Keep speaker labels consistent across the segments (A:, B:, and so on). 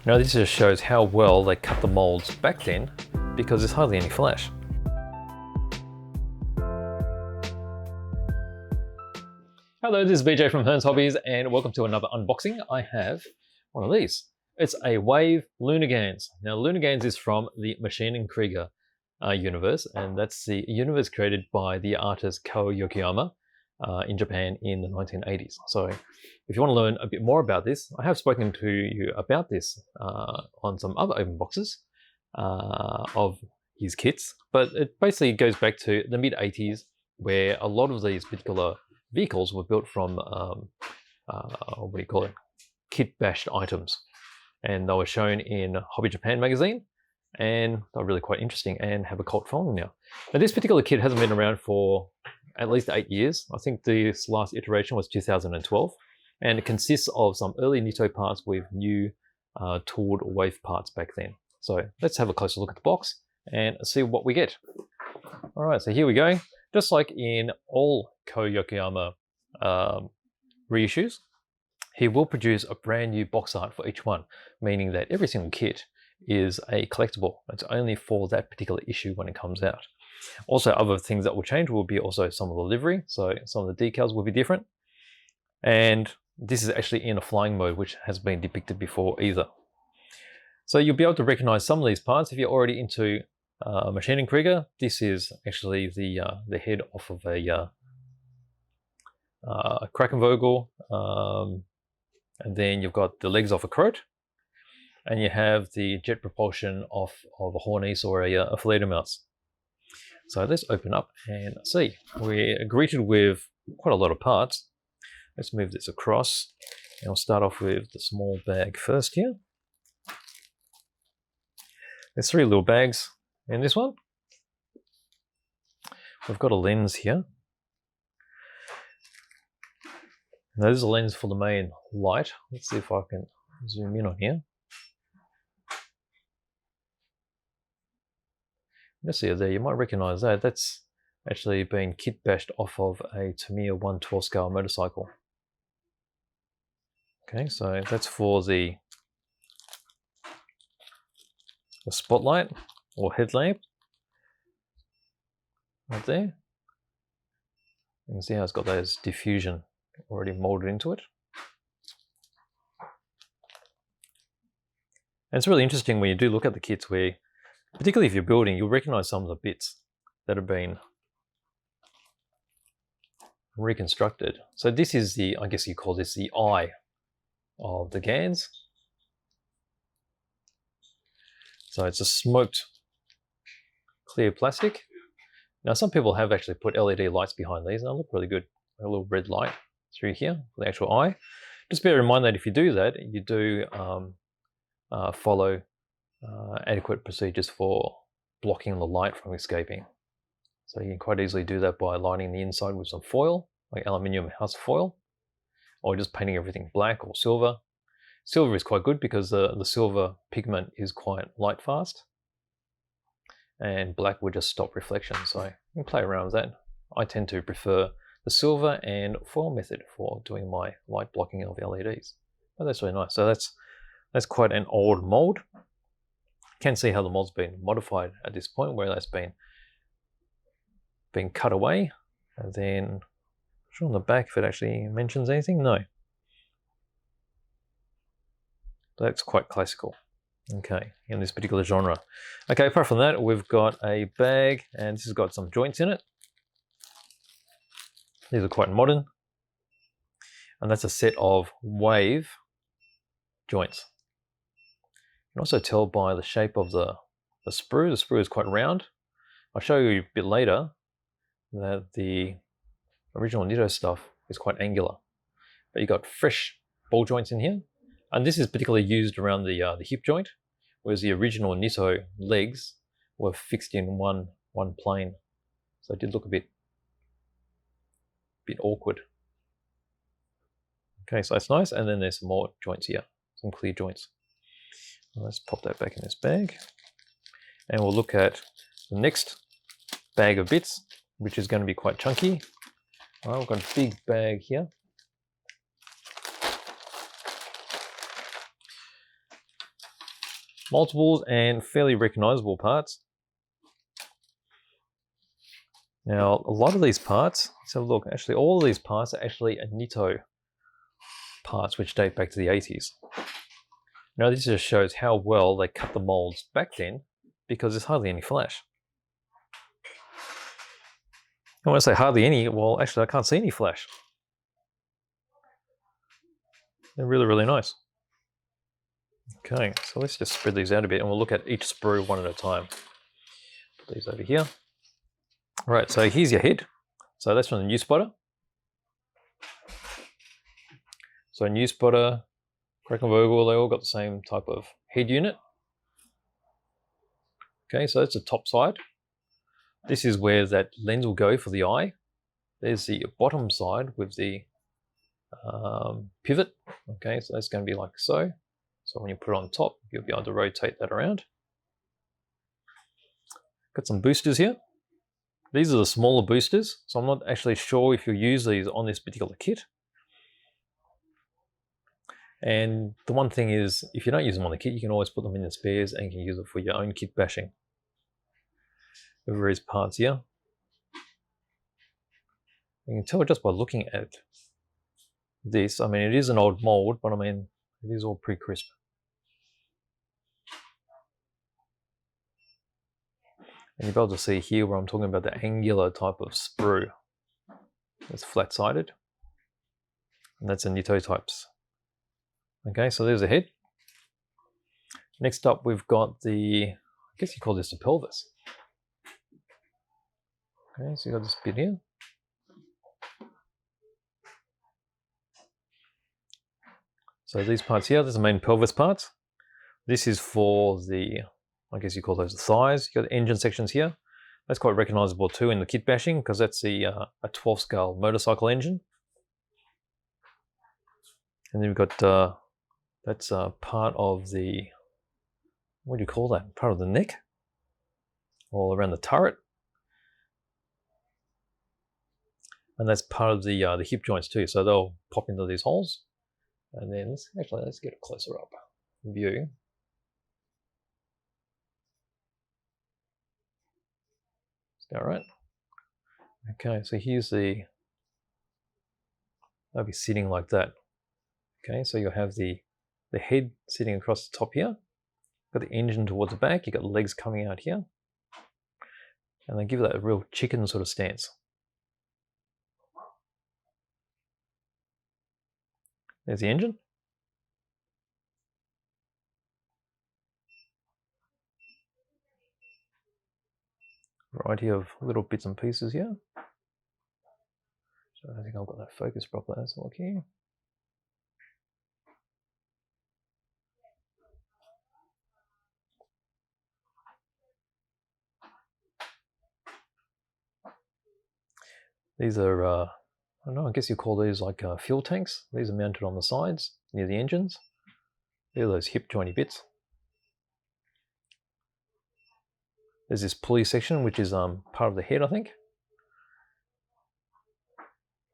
A: Now this just shows how well they cut the molds back then, because there's hardly any flash. Hello, this is BJ from Hearns Hobbies and welcome to another unboxing. I have one of these. It's a Wave Luna Gans. Now Luna Gans is from the Maschinen Krieger universe, and that's the universe created by the artist Ko Yokoyama in Japan in the 1980s. So if you want to learn a bit more about this, I have spoken to you about this on some other open boxes of his kits, but it basically goes back to the mid-80s, where a lot of these particular vehicles were built from what do you call it, kit bashed items, and they were shown in Hobby Japan magazine, and they're really quite interesting and have a cult following now. Now this particular kit hasn't been around for at least 8 years. I think this last iteration was 2012, and it consists of some early Nitto parts with new tooled Wave parts back then. So let's have a closer look at the box and see what we get. All right, so here we go. Just like in all Ko Yokoyama reissues, he will produce a brand new box art for each one, meaning that every single kit is a collectible. It's only for that particular issue when it comes out. Also, other things that will change will be also some of the livery, so some of the decals will be different. And this is actually in a flying mode, which has been depicted before either. So you'll be able to recognize some of these parts if you're already into Maschinen Krieger. This is actually the head off of a Krakenvogel, and then you've got the legs off a Krote, and you have the jet propulsion of a Hearns or a Fledermaus. So let's open up and see. We're greeted with quite a lot of parts. Let's move this across, and we'll start off with the small bag first here. There's 3 little bags in this one. We've got a lens here. Now this is a lens for the main light. Let's see if I can zoom in on here. Let's see there, you might recognize that. That's actually been kit bashed off of a Tamiya 1/12 scale motorcycle. Okay, so that's for the spotlight or headlamp right there. You can see how it's got those diffusion already molded into it. And it's really interesting when you do look at the kits, where particularly if you're building, you'll recognize some of the bits that have been reconstructed. So this is the, I guess you call this the eye of the Gans. So it's a smoked clear plastic. Now some people have actually put LED lights behind these, and they look really good. A little red light through here for the actual eye. Just bear in mind that if you do that, you do follow adequate procedures for blocking the light from escaping. So you can quite easily do that by lining the inside with some foil, like aluminium house foil, or just painting everything black or silver. Silver is quite good because the silver pigment is quite light fast, and black would just stop reflection. So you can play around with that. I tend to prefer the silver and foil method for doing my light blocking of LEDs. But that's really nice. So that's quite an old mold. You can see how the mold's been modified at this point, where that's been cut away. And then, I'm sure on the back if it actually mentions anything. No. That's quite classical. Okay, in this particular genre. Okay, apart from that, we've got a bag, and this has got some joints in it. These are quite modern. And that's a set of Wave joints. You can also tell by the shape of the sprue. The sprue is quite round. I'll show you a bit later that the original Nitto stuff is quite angular. But you've got fresh ball joints in here. And this is particularly used around the hip joint, whereas the original Nitto legs were fixed in one plane. So it did look a bit awkward. Okay, so that's nice. And then there's some more joints here, some clear joints. Let's pop that back in this bag, and we'll look at the next bag of bits, which is going to be quite chunky. All right, we've got a big bag here. multiples and fairly recognizable parts. Now, a lot of these parts, let's have a look, actually all of these parts are actually Nitto parts which date back to the 80s. Now this just shows how well they cut the molds back then, because there's hardly any flash. And when I say hardly any, well actually I can't see any flash. They're really, really nice. Okay, so let's just spread these out a bit and we'll look at each sprue one at a time. Put these over here. All right, so here's your head. So that's from the Neuspotter. So Neuspotter, Kraken Vogel, they all got the same type of head unit. Okay, so that's the top side. This is where that lens will go for the eye. There's the bottom side with the pivot. Okay, so that's going to be like so. So when you put it on top, you'll be able to rotate that around. Got some boosters here. These are the smaller boosters, so I'm not actually sure if you'll use these on this particular kit. And the one thing is, if you don't use them on the kit, you can always put them in the spares and you can use it for your own kit bashing. The various parts here. You can tell just by looking at this, I mean, it is an old mold, but I mean, it is all pretty crisp. And you'll be able to see here where I'm talking about the angular type of sprue. It's flat-sided. And that's a Nitto types. Okay, so there's the head. Next up, we've got the, I guess you call this the pelvis. Okay, so you got this bit here. So these parts here, there's the main pelvis parts. This is for the, I guess you call those the thighs. You got the engine sections here. That's quite recognizable too in the kit bashing because that's the a 12 scale motorcycle engine. And then we've got that's part of the, what do you call that? Part of the neck, all around the turret. And that's part of the hip joints too. So they'll pop into these holes. And then let's get a closer up view. All right. Okay, so here's the, they'll be sitting like that. Okay, so you'll have the head sitting across the top here. Got the engine towards the back. You've got the legs coming out here. And they give that a real chicken sort of stance. There's the engine. Variety of little bits and pieces here. So I think I've got that focus properly. Let's look here. These are, I don't know, I guess you call these like fuel tanks. These are mounted on the sides near the engines. They're those hip jointy bits. There's this pulley section, which is part of the head, I think.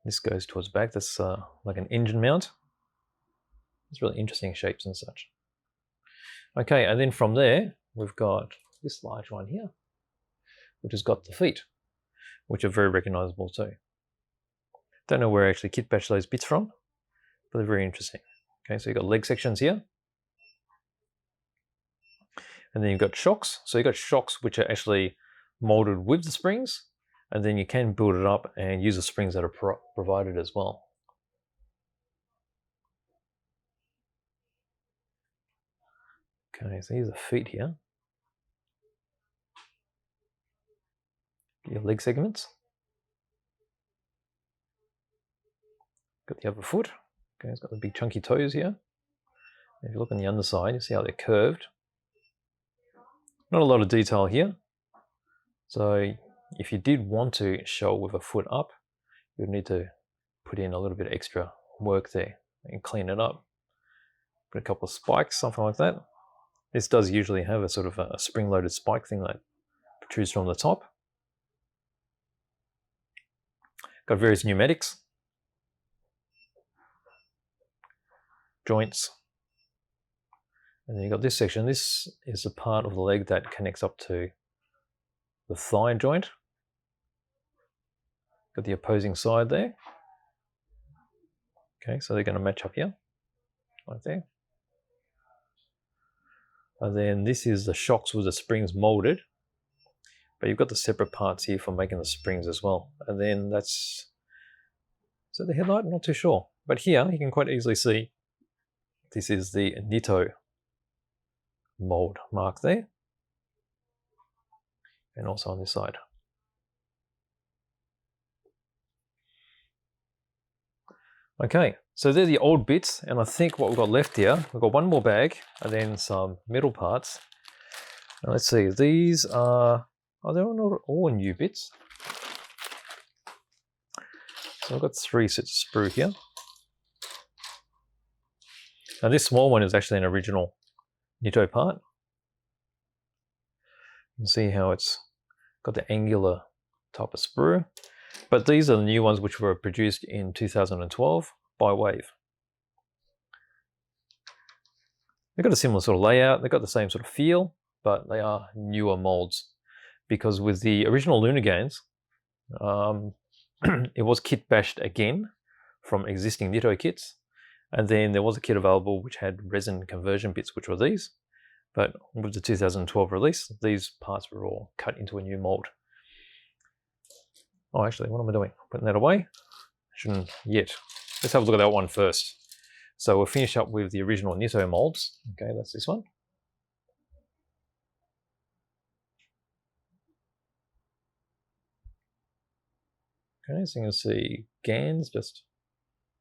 A: This goes towards the back. That's like an engine mount. It's really interesting shapes and such. Okay, and then from there, we've got this large one here, which has got the feet, which are very recognizable too. Don't know where I actually kit batch those bits from, but they're very interesting. Okay, so you've got leg sections here. And then you've got shocks. So you've got shocks which are actually molded with the springs, and then you can build it up and use the springs that are provided as well. Okay, so here's the feet here. Your leg segments. Got the other foot. Okay, it's got the big chunky toes here. If you look on the underside, you see how they're curved. Not a lot of detail here. So if you did want to show with a foot up, you would need to put in a little bit of extra work there and clean it up. Put a couple of spikes, something like that. This does usually have a sort of a spring-loaded spike thing that protrudes from the top. Got various pneumatics, joints, And then you've got this section. This is the part of the leg that connects up to the thigh joint. Got the opposing side there. Okay, so they're going to match up here, like there. And then this is the shocks with the springs molded. But you've got the separate parts here for making the springs as well. And then that's, is that the headlight? I'm not too sure. But here you can quite easily see this is the Nitto mold mark there. And also on this side. Okay, so they're the old bits, and I think what we've got left here, we've got one more bag and then some metal parts. Now let's see, these are they not all new bits? So I've got 3 sets of sprue here. Now this small one is actually an original Nitto part. You can see how it's got the angular type of sprue. But these are the new ones which were produced in 2012 by Wave. They've got a similar sort of layout, they've got the same sort of feel, but they are newer molds. Because with the original Lunar Gans, it was kit bashed again from existing Nitto kits. And then there was a kit available which had resin conversion bits, which were these. But with the 2012 release, these parts were all cut into a new mold. Oh, actually, what am I doing? Putting that away? Shouldn't yet. Let's have a look at that one first. So we'll finish up with the original Nitto molds. Okay, that's this one. Okay, so you can see Gans just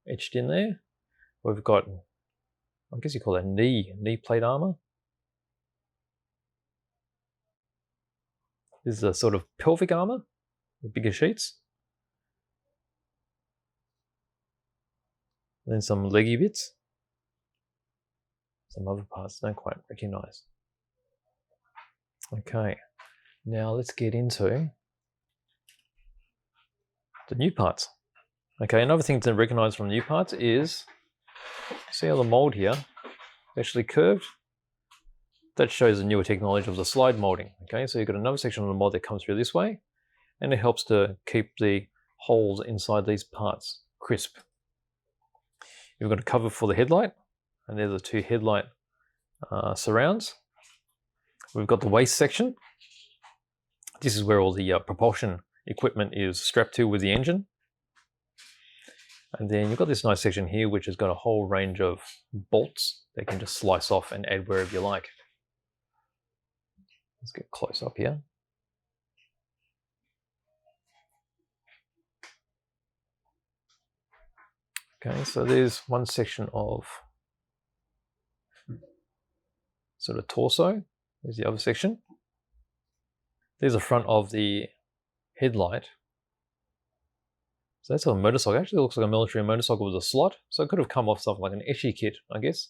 A: etched in there. We've got, I guess you call that knee plate armor. This is a sort of pelvic armor with bigger sheets. And then some leggy bits. Some other parts I don't quite recognize. Okay, now let's get into the new parts. Okay, another thing to recognize from new parts is, see how the mold here is actually curved? That shows the newer technology of the slide molding. Okay, so you've got another section of the mold that comes through this way, and it helps to keep the holes inside these parts crisp. You've got a cover for the headlight, and there's the 2 headlight surrounds. We've got the waist section. This is where all the propulsion equipment is strapped to with the engine. And then you've got this nice section here which has got a whole range of bolts that you can just slice off and add wherever you like. Let's get close up here. Okay, so there's one section of sort of torso. There's the other section. There's the front of the headlight. So that's a motorcycle. Actually, it looks like a military motorcycle with a slot. So it could have come off something like an Eschi kit, I guess.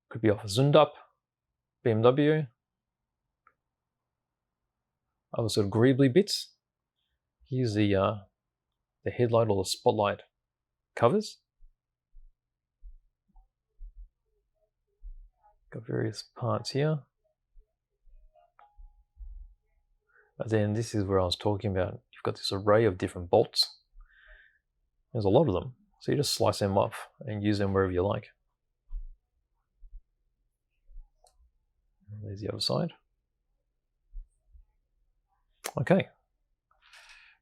A: Could be off a Zundup, BMW. Other sort of greebly bits. Here's the headlight or the spotlight covers. Got various parts here. And then this is where I was talking about. You've got this array of different bolts. There's a lot of them. So you just slice them off and use them wherever you like. And there's the other side. Okay.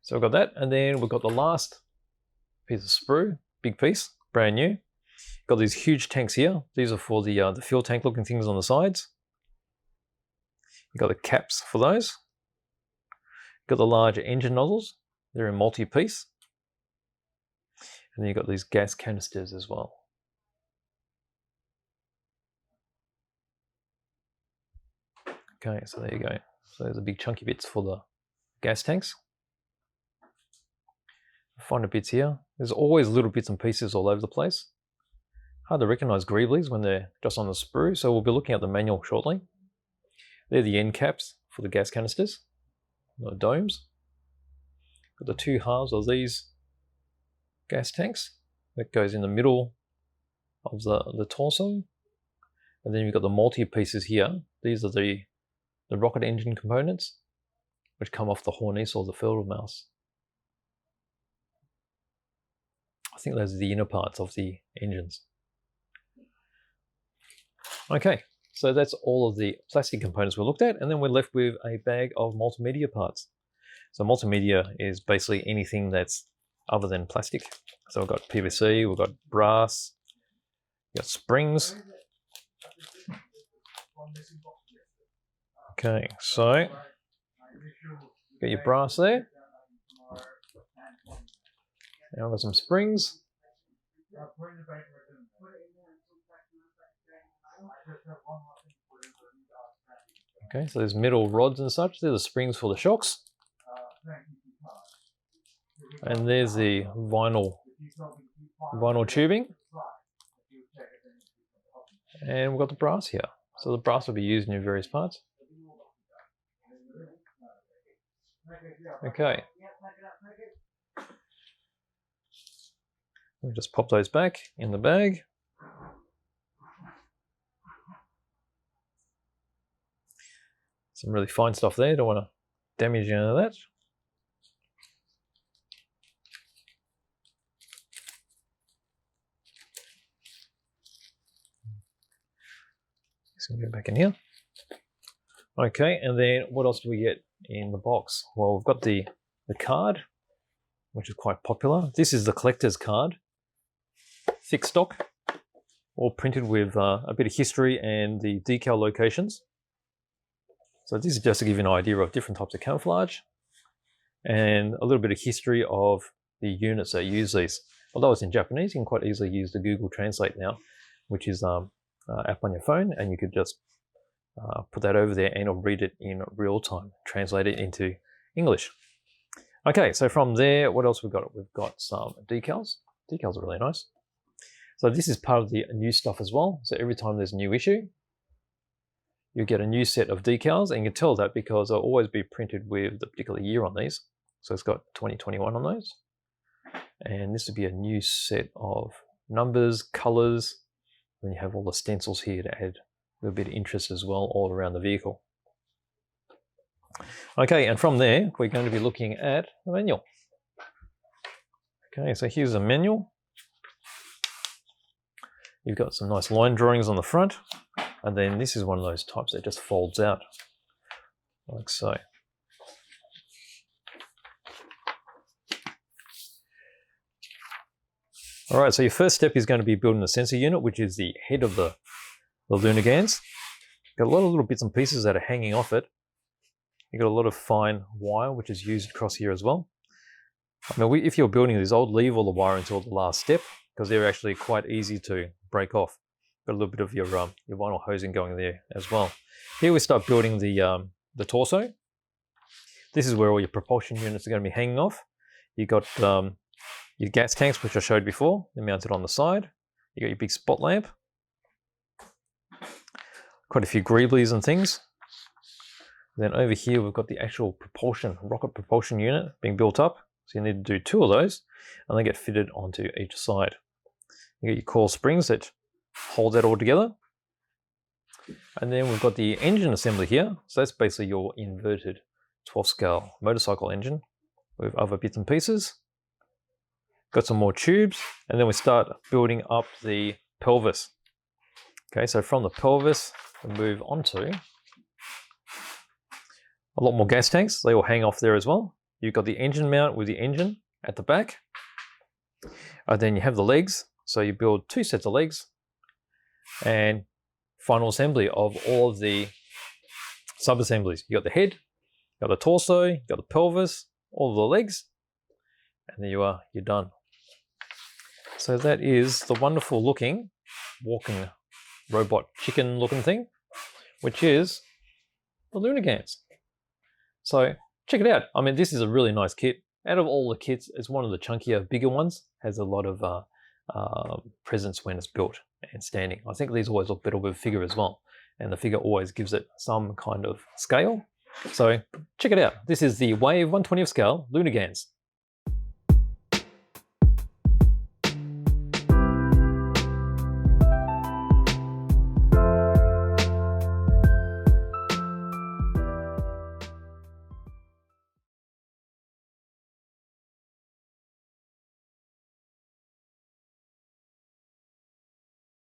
A: So we've got that, and then we've got the last piece of sprue, big piece, brand new. Got these huge tanks here. These are for the fuel tank looking things on the sides. You've got the caps for those. Got the larger engine nozzles. They're in multi-piece. And then you've got these gas canisters as well. Okay, so there you go. So there's the big chunky bits for the gas tanks. Finer bits here. There's always little bits and pieces all over the place. Hard to recognize greeblies when they're just on the sprue, so we'll be looking at the manual shortly. They're the end caps for the gas canisters, the domes. Got the 2 halves of these gas tanks that goes in the middle of the torso. And then you've got the multi-pieces here. These are the rocket engine components, which come off the Hearns or the Mouse. I think those are the inner parts of the engines. Okay, so that's all of the plastic components we looked at, and then we're left with a bag of multimedia parts. So multimedia is basically anything that's other than plastic. So we've got PVC, we've got brass, we've got springs. Okay, so got your brass there. Now I've got some springs. Okay, so there's metal rods and such. They're the springs for the shocks. And there's the vinyl tubing. And we've got the brass here. So the brass will be used in your various parts. Okay. We'll just pop those back in the bag. Some really fine stuff there. Don't want to damage any of that. Just gonna go back in here. Okay, and then what else do we get in the box? Well, we've got the card, which is quite popular. This is the collector's card. Thick stock, all printed with a bit of history and the decal locations. So this is just to give you an idea of different types of camouflage and a little bit of history of the units that use these. Although it's in Japanese, you can quite easily use the Google Translate now, which is app on your phone, and you could just put that over there and it'll read it in real time, translate it into English. Okay, so from there, what else we've got? We've got some decals. Decals are really nice. So this is part of the new stuff as well. So every time there's a new issue, you get a new set of decals, and you can tell that because they'll always be printed with the particular year on these. So it's got 2021 on those. And this would be a new set of numbers, colors. Then you have all the stencils here to add a little bit of interest as well all around the vehicle. Okay, and from there, we're going to be looking at the manual. Okay, so here's a manual. You've got some nice line drawings on the front, and then this is one of those types that just folds out, like so. All right, so your first step is going to be building the sensor unit, which is the head of the Lunar Gans. Got a lot of little bits and pieces that are hanging off it. You've got a lot of fine wire, which is used across here as well. Now, if you're building these, I'll leave all the wire until the last step, because they're actually quite easy to break off. Got a little bit of your vinyl hosing going there as well. Here we start building the torso. This is where all your propulsion units are going to be hanging off. You've got your gas tanks, which I showed before. They're mounted on the side. You got your big spot lamp. Quite a few greeblies and things. Then over here, we've got the actual rocket propulsion unit being built up. So you need to do 2 of those, and they get fitted onto each side. You got your coil springs that hold that all together. And then we've got the engine assembly here. So that's basically your inverted 12 scale motorcycle engine with other bits and pieces. Got some more tubes, and then we start building up the pelvis. Okay, so from the pelvis, we move on to a lot more gas tanks. They all hang off there as well. You've got the engine mount with the engine at the back. And then you have the legs. So you build 2 sets of legs, and final assembly of all of the sub-assemblies. You got the head, you got the torso, you got the pelvis, all of the legs, and there you are, you're done. So that is the wonderful looking walking robot chicken looking thing, which is the Lunar Gans. So check it out. I mean, this is a really nice kit. Out of all the kits, it's one of the chunkier, bigger ones. Has a lot of presence when it's built and standing. I think these always look better with figure as well, and the figure always gives it some kind of scale. So check it out. This is the Wave 1/20th scale Lunar Gans.